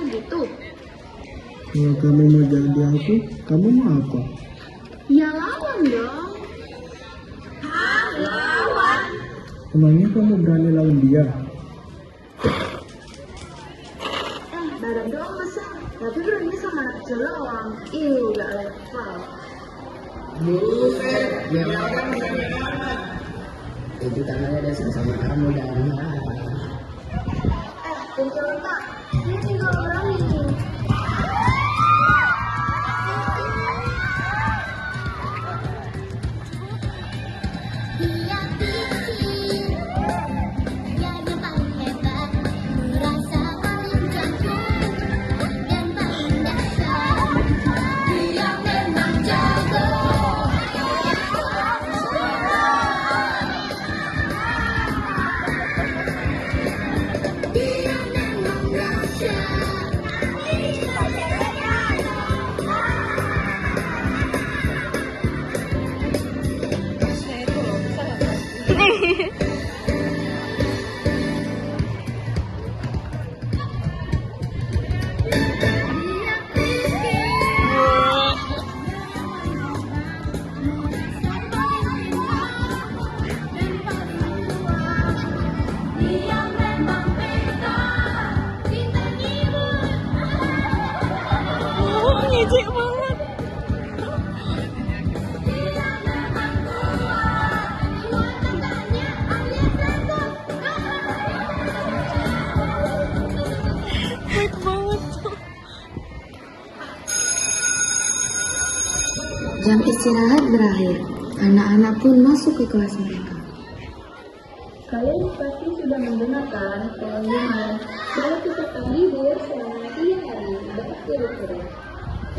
gitu? Kalau kamu mau jadi aku, kamu mau apa? Ya lawan dong. Lawan. Emangnya kamu berani lawan dia? Badan doang besar, tapi berani sama anak kecil doang. Gak level. Buset, dia orang itu tangannya ada sama kamu dari mana? Pencerita, dia tinggal berani. Dia pikir jadi paling hebat, merasa paling jago dan paling dahsyat. Dia memang jago. Dia memang dahsyat. Dia pikir merasa paling hebat dan paling kuat. Dia memang pintar, pintar ngibul. Ngejek banget. Dia memang kuat, kuat tandanya alias rasa. Baik banget tuh. Jam istirahat berakhir. Anak-anak pun masuk ke kelas mereka. Kalian pasti sudah mendengarkan pengumuman bahwa kita akan libur selama 3 hari berturut-turut.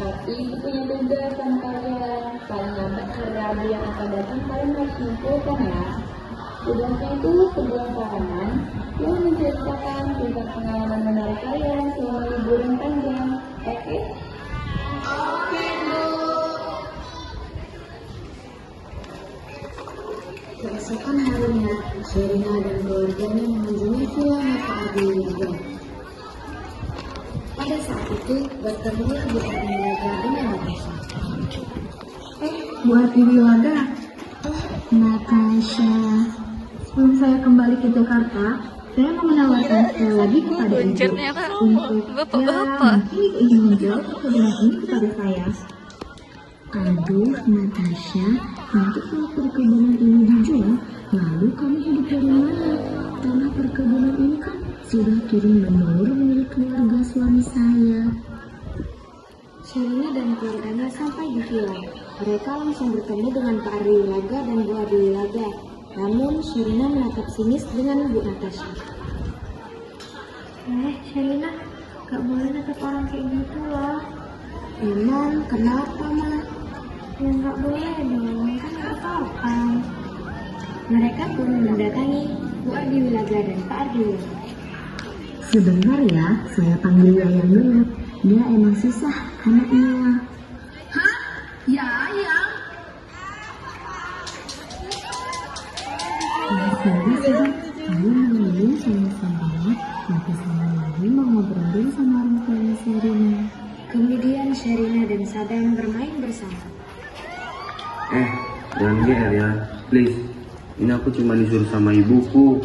Tapi punya tugas sama kalian. Paling lambat hari Rabu yang akan datang kalian harus mengumpulkan ya. Tugasnya itu sebuah halaman yang menceritakan tentang pengalaman menarik kalian selama liburan panjang. Oke? Keesokan harinya, Sherina dan keluarganya mengunjungi villa Mata Ardilaga. Pada saat itu, bertemulah Bu Ardilaga dengan Natasha. Bu Ardilaga, Natasha, sebelum saya kembali ke Jakarta, saya mau menawarkan sekali lagi kepada Ibu Boncengnya, Kak. untuk Bapak-bapak. mungkin ingin menjawab perkebunan ini kepada saya. Aduh, Natasha, nanti kalau perkebunan ini dijual, lalu kamu hidup dari mana? Tanah perkebunan ini kan sudah turun-menurun milik keluarga suami saya. Sherina dan keluarganya sampai di villa. Mereka langsung bertemu dengan Pak Ardilaga dan Bu Ardilaga. Namun, Sherina menatap sinis dengan Bu Natasha. Sherina, gak boleh natap orang kayak gitu loh. Emang kenapa, Ma? Ya gak boleh dong, kan gak apa-apa. Mereka pun mendatangi Bu Ardilaga dan Pak Ardilaga. Sebentar ya, saya panggil Yayang dulu. Dia emang susah anaknya. Hah? Yayang? Sudah, kamu nemenin sama-sama, nanti sama lagi mau ngobrolin sama orang tuanya Sherina. Kemudian Sherina dan Sadam bermain bersama. Jangan GR ya, please. Ini aku cuma disuruh sama ibuku.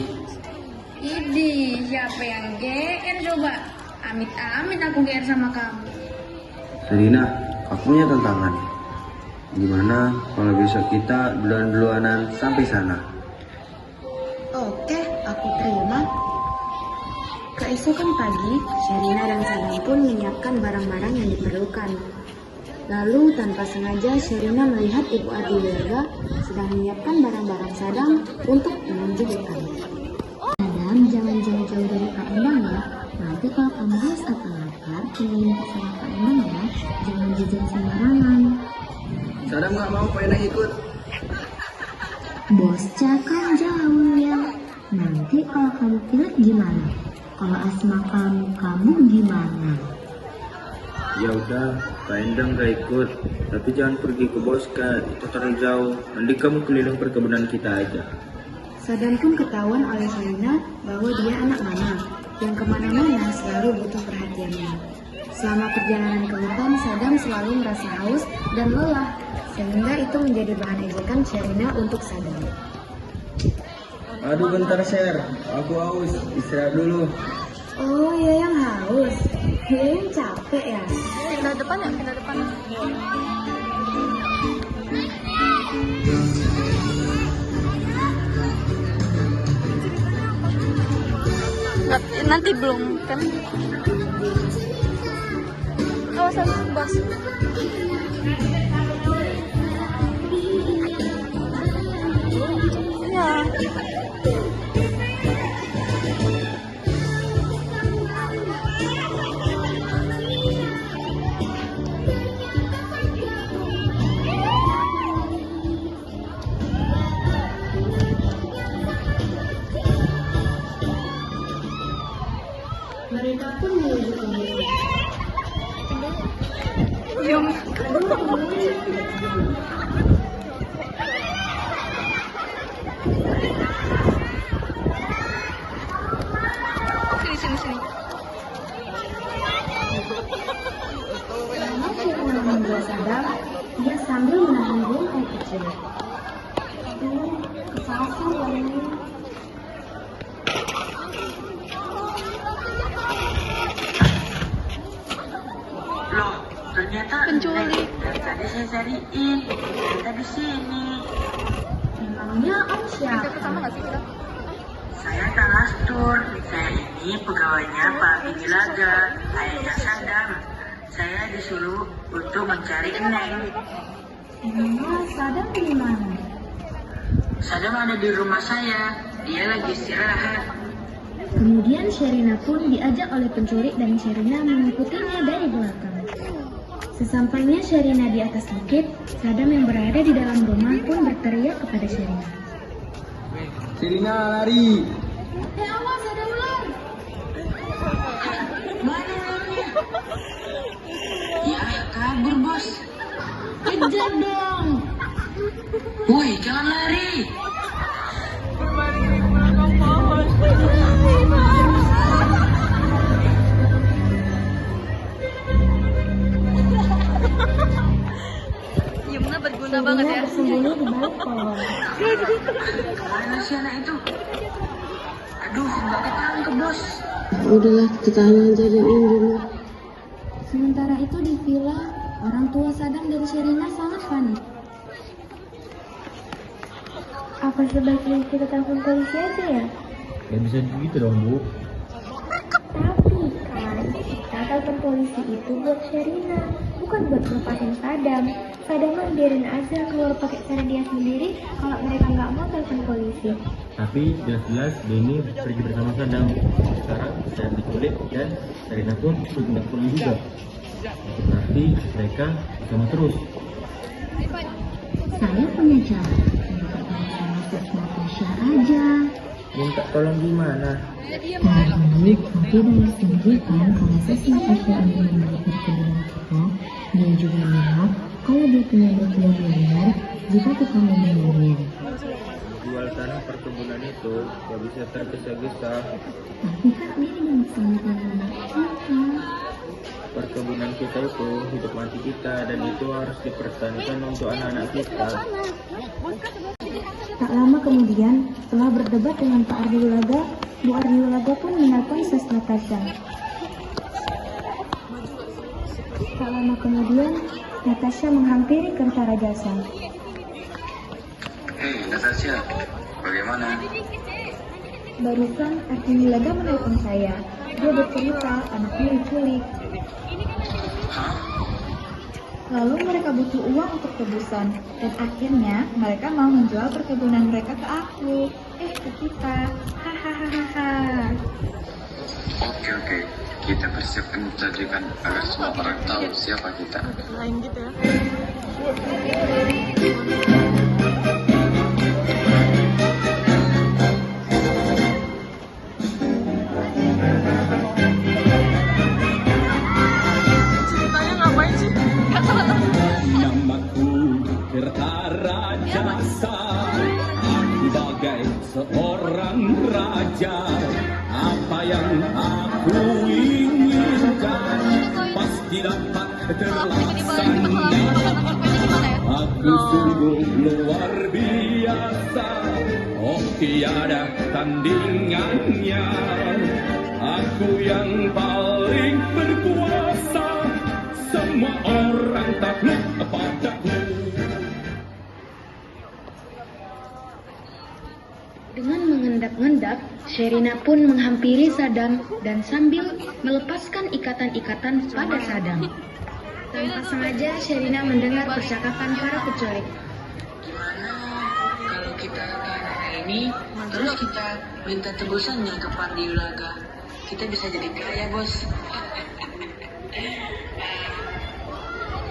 Idih, siapa yang GR coba? Amit-amit aku GR sama kamu. Serina, aku punya tantangan. Gimana kalau besok kita duluan-duluanan sampai sana? Oke, aku terima. Keesokan pagi, Sherina dan Sadam pun menyiapkan barang-barang yang diperlukan. Lalu tanpa sengaja Sherina melihat Ibu Ardilaga sedang menyiapkan barang-barang Sadam untuk menuju hutan. Sadam, jangan jauh-jauh dari Kak Endang ya. Nanti kalau kamu haus atau lapar, keliling sama Kak Endang ya. Jangan jajan sembarangan. Sadam nggak mau pengen ikut. Bosca kan jauh ya. Nanti kalau kamu pilih gimana? Kalau asma kamu gimana? Ya udah, Kak Endang gak ikut. Tapi jangan pergi ke Boska, itu terlalu jauh. Nanti kamu keliling perkebunan kita aja. Sadam pun ketahuan oleh Sherina bahwa dia anak mama yang kemana-mana selalu butuh perhatiannya. Selama perjalanan ke hutan, Sadam selalu merasa haus dan lelah, sehingga itu menjadi bahan ejekan Sherina untuk Sadam. Aduh bentar Sher, aku haus, istirahat dulu. Oh, ya yang haus. Ya yang capek ya. Pindah depan ya, pindah depan. Nanti belum kan? Kawasan bos. Ya. Mereka pun menuju ke hutan. Yung. Sini. Karena Sherina membuat Sadam, dia sambil menahan buang air kecil. Kesasar banget. Loh, ternyata Penculik. dari tadi saya cariin, ternyata di sini. Memangnya Om siapa? Sama nggak sih kita? Saya Kang Astur. Saya ini pegawainya Pak Bigilaga, ayahnya Sadam. Saya disuruh untuk mencari Neng. Memangnya Sadam di mana? Sadam ada di rumah saya. Dia lagi istirahat. Kemudian Sherina pun diajak oleh penculik dan Sherina mengikutinya dari belakang. Sesampainya Sherina di atas bukit, Sadam yang berada di dalam rumah pun berteriak kepada Sherina. Sherina lari. Awas ada ular! Mana orangnya? Ya, kabur bos. Kejar dong! Woi, jangan lari. Yumna berguna banget ya. Bersembunyi di balik pohon. Kemana sih anak itu? Aduh, nggak ketangkep bos. Udahlah, kita ajarin ini. Sementara itu di villa, orang tua Sadam dan Sherina sangat panik. Apa sebaiknya kita telepon polisi aja ya? Gak bisa gitu dong Bu. Tapi kan, kita telepon polisi itu buat Sherina, bukan buat lepasin Sadam. Sadam mah biarin aja keluar pakai cara dia sendiri kalau mereka nggak mau telepon polisi. Tapi jelas-jelas Denny pergi bersama Sadam. Sekarang saya diculik dan Sherina pun tidak pulang juga. Berarti mereka bersama terus. Saya punya cara, sama tes Natasha aja. Minta tolong gimana? Tapi dengar sendiri kan kalau tes Natasha ini memiliki perkebunan kita, dia juga lihat kalau dia punya dokumen yang benar jika kita memilihnya. Jual tanah perkebunan itu gak bisa tergesa-gesa. Tapi kan dia melaksanakan anak kita. Perkebunan kita itu hidup mati kita dan itu harus dipertahankan untuk anak-anak kita. Tak lama kemudian, setelah berdebat dengan Pak Ardiulaga, Bu Ardiulaga pun menelpon Ses Natasha. Tak lama kemudian, Natasha menghampiri Kentara Jasa. Hei, Natasha, bagaimana? Barusan Ardiulaga menelpon saya. Dia bercerita anaknya diculik. Hah? Lalu mereka butuh uang untuk tebusan, dan akhirnya mereka mau menjual perkebunan mereka ke aku. Ke kita. Hahaha. Oke. Kita persiapkan menjadikan agar semua orang tahu siapa kita. Lain gitu ya. Ceritanya ngapain sih? Namaku Kertara Jasa, aku bagai seorang raja. Apa yang aku inginkan dapat Tiba-tiba kita makan kuenya gimana ya? Aku sungguh luar biasa, oh tiada tandingannya. Aku yang paling berkuasa, semua orang takluk padaku. Dengan mengendap-endap, Sherina pun menghampiri Sadam dan sambil melepaskan ikatan-ikatan pada Sadam. Tanpa sengaja, Sherina mendengar percakapan para penculik. Gimana kalau kita ke arah ini, terus kita minta tebusannya ke Pardi Ulaga? Kita bisa jadi kaya, bos.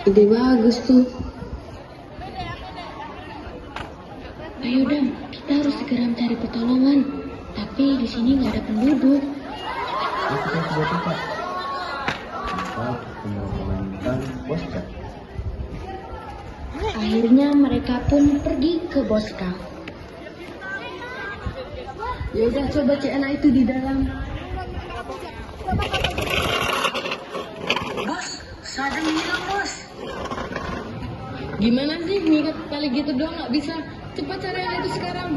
Ide bagus tuh. Ayo Dam, kita harus segera mencari pertolongan. Tapi di sini nggak ada penduduk. Kita sudah tempat. Kita tinggal menemukan Boska. Akhirnya mereka pun pergi ke Boska. Ya udah, coba cek anak itu di dalam. Bos, Sadam hilang, bos. Gimana sih ngikat kali gitu doang nggak bisa? Cepat cari anak itu sekarang.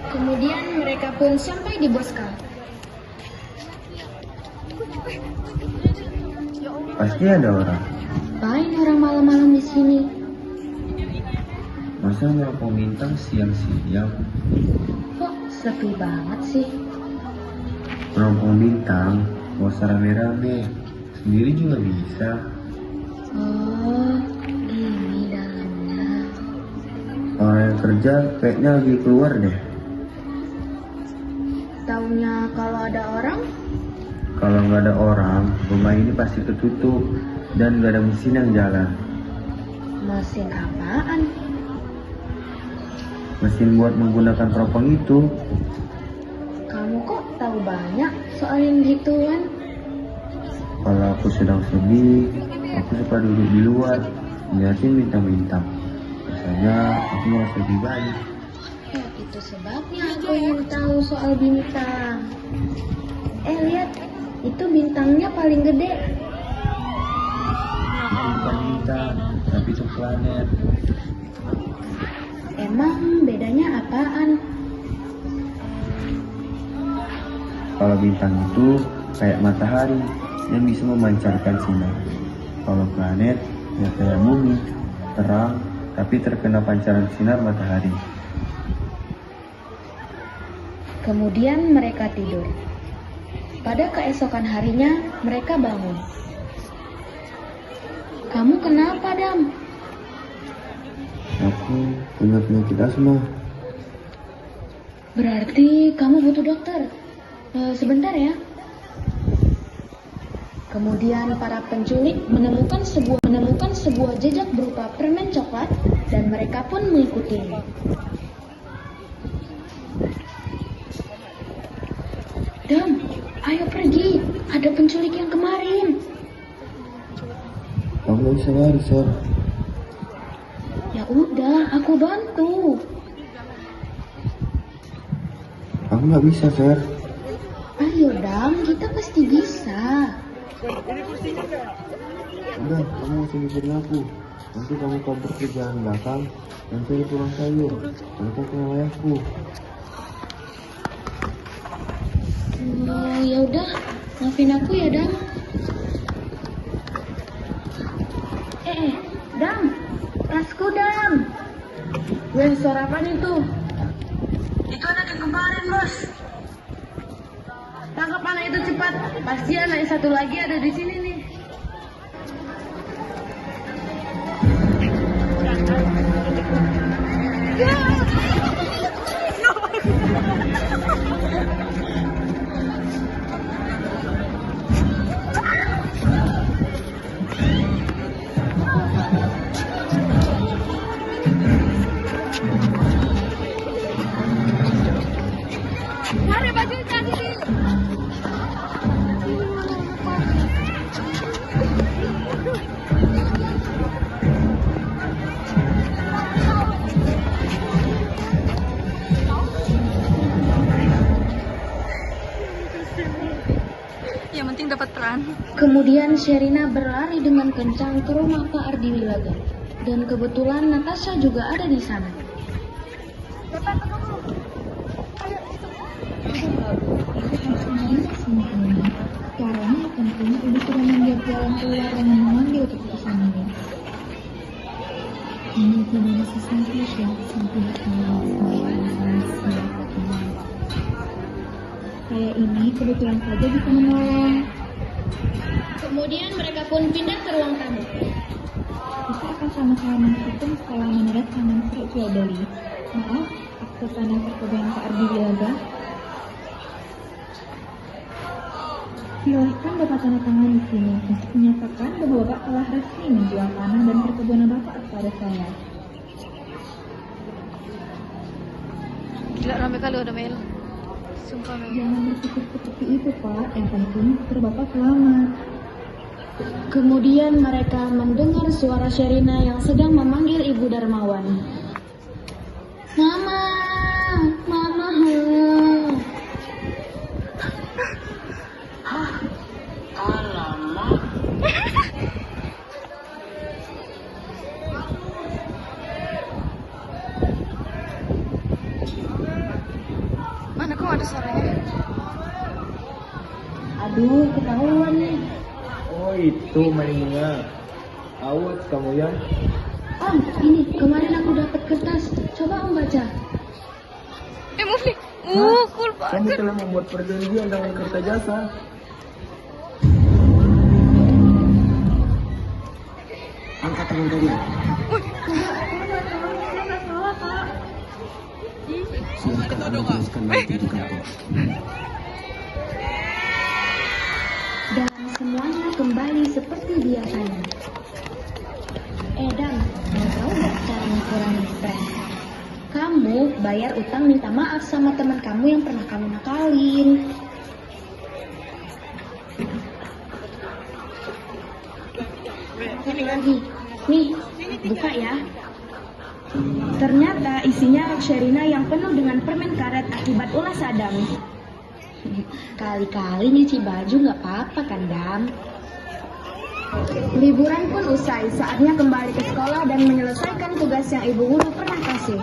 Kemudian mereka pun sampai di Boska. Pasti ada orang. Ngapain orang malam-malam di sini? Masa ngerokok bintang siang-siang? Kok sepi banget sih? Ngerokok bintang, gak usah rame-rame. Sendiri juga bisa. Oh, ini dalamnya. Orang yang kerja kayaknya lagi keluar deh. Taunya kalau ada orang? Kalau nggak ada orang, rumah ini pasti ketutup dan nggak ada mesin yang jalan. Mesin apaan? Mesin buat menggunakan teropong itu. Kamu kok tahu banyak soal yang gituan? Kalau aku sedang sedih, aku suka duduk di luar, liatin bintang-bintang. Biasanya aku merasa lebih baik. Ya, itu sebabnya aku ingin tahu soal bintang. Lihat, itu bintangnya paling gede. Itu bukan bintang, tapi itu planet. Emang bedanya apaan? Kalau bintang itu kayak matahari yang bisa memancarkan sinar. Kalau planet ya kayak bumi, terang tapi terkena pancaran sinar matahari. Kemudian mereka tidur. Pada keesokan harinya, mereka bangun. Kamu kenapa, Dam? Aku punya penyakit asma. Berarti kamu butuh dokter. Sebentar ya. Kemudian para penculik menemukan sebuah jejak berupa permen coklat dan mereka pun mengikutinya. Dam, ayo pergi. Ada penculik yang kemarin. Aku nggak bisa lari, Sir. Ya udah, aku bantu. Aku nggak bisa, Sir. Ayo Dam, kita pasti bisa. Udah, kamu nggak usah mikirin aku. Nanti kamu kabur ke jalan belakang dan cari pulang sayur. Mereka kenal ayahku. Oh, ya udah, maafin aku ya Dam. Dam, tasku Dam. Weh, suara apa itu? Itu anak yang kemarin, bos. Tangkap anak itu cepat. Pasti anak yang satu lagi ada di sini nih. Bang. Kemudian Sherina berlari dengan kencang ke rumah Kak Ardi Wilaga. Dan kebetulan Natasha juga ada di sana. Karena tentunya ibu sudah membuat jalan keluar dengan memanggil keputusan ini. Ini tidak bisa sampai saya ini kebetulan saja bisa menolong. Kemudian mereka pun pindah ke ruang tamu. Kita akan sama-sama menghitung setelah menurut tangan surat jual beli. Maaf, akte tanah perkebunan Pak Ardi Wilaga. Silahkan Bapak tanda tangan di sini untuk menyatakan bahwa Bapak telah resmi menjual tanah dan perkebunan Bapak kepada saya. Gila rame kali udah Mel. Sumpah Mel. Jangan berpikir seperti itu Pak, yang penting putra Bapak selamat. Kemudian mereka mendengar suara Sherina yang sedang memanggil Ibu Darmawan. Mama, Mama. Alamak. Mana kok ada suaranya? Aduh, ketahuan nih. Oh itu mainnya. Awas kamu ya. Om, ini kemarin aku dapat kertas. Coba Om baca. Mufli. Cool Kamu banget. telah membuat perjanjian dengan Kertajasa. Angkat tangan kalian. Silakan Anda teruskan nanti di kantor. Dan semuanya kembali seperti biasanya. Dan mau tahu nggak caranya kurangi stres? Kamu bayar utang minta maaf sama teman kamu yang pernah kamu nakalin. Ini lagi. Nih, buka ya. Ternyata isinya Sherina yang penuh dengan permen karet akibat ulas Adam. Kali-kali nyuci baju nggak apa-apa kan, Dam? Liburan pun usai, saatnya kembali ke sekolah dan menyelesaikan tugas yang Ibu Guru pernah kasih.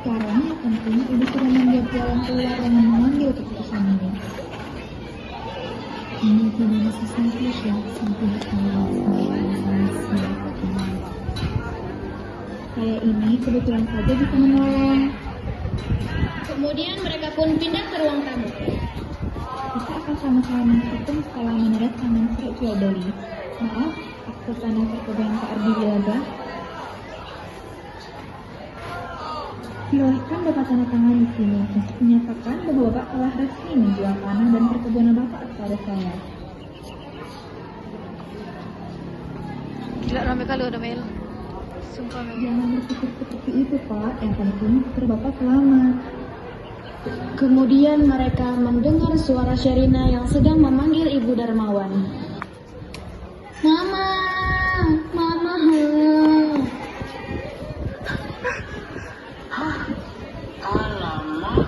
Karena tentunya Ibu sudah membuat jalan keluar dengan mengambil keputusan ini. Ini tidak bisa sampai saya ini kebetulan saja bisa menolong. Kemudian mereka pun pindah ke ruang tamu. Kita akan sama-sama menghitung setelah menurut tangan surat jual beli. Maaf, akte tanah perkebunan Pak Ardi Wilaga. Silahkan Bapak tanda tangan di sini untuk menyatakan bahwa Bapak telah resmi menjual tanah dan perkebunan Bapak kepada saya. Gila rame kali udah Mel. Sumpah Mel. Jangan berpikir seperti itu Pak, yang penting putra Bapak selamat. Kemudian mereka mendengar suara Sherina yang sedang memanggil Ibu Darmawan. Mama, Mama. Alamak.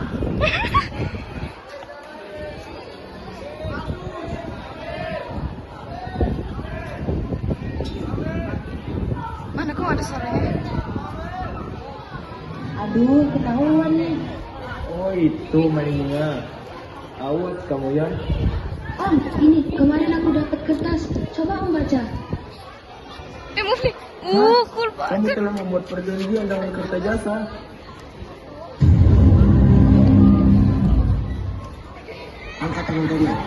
Mana kok ada suaranya? Aduh, ketahuan nih. Oh itu mainnya. Awas kamu ya. Om, ini kemarin aku dapat kertas. Coba Om baca. Mufli. Cool Kamu banget. telah membuat perjanjian dengan Kertajasa. Angkat tangan kalian.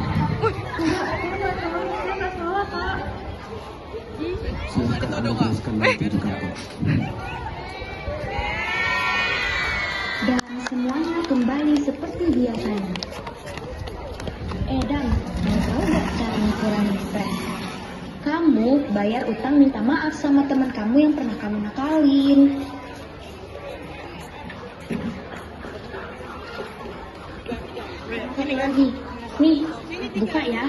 Silakan Anda teruskan nanti di kantor. Dan semuanya kembali seperti biasanya. Dan mau tahu nggak caranya kurangi stres? Kamu bayar utang minta maaf sama teman kamu yang pernah kamu nakalin. Ini lagi. Nih, buka ya.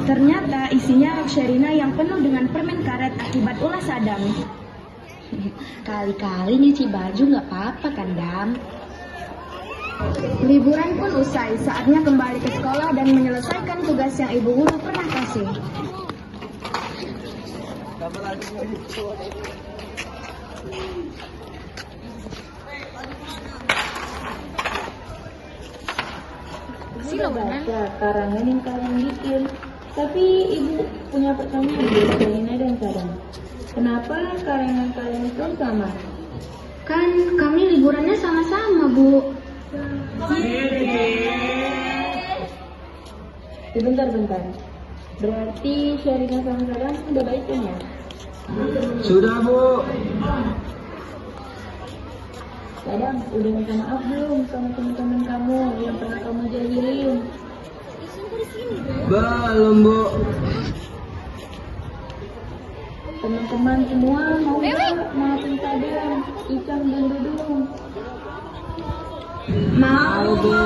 Ternyata isinya rak Sherina yang penuh dengan permen karet akibat ulah Sadam. Kali-kali nyuci baju nggak apa-apa kan, Dam? Liburan pun usai, saatnya kembali ke sekolah dan menyelesaikan tugas yang ibu guru pernah kasih. Ibu udah baca karangan yang kalian bikin. Tapi ibu punya pertanyaan buat Sherina dan Sadam. Kenapa karangan kalian itu sama? Kan kami liburannya sama-sama, Bu. Bentar. Berarti Sherina sama Sadam udah baikan ya? Sudah, Bu. Sadam, udah minta maaf belum sama teman-teman kamu yang pernah kamu jahilin? Belum, Bu. Teman-teman semua mau nggak maafin Sadam, Icang dan Dudung? Mau, Bu.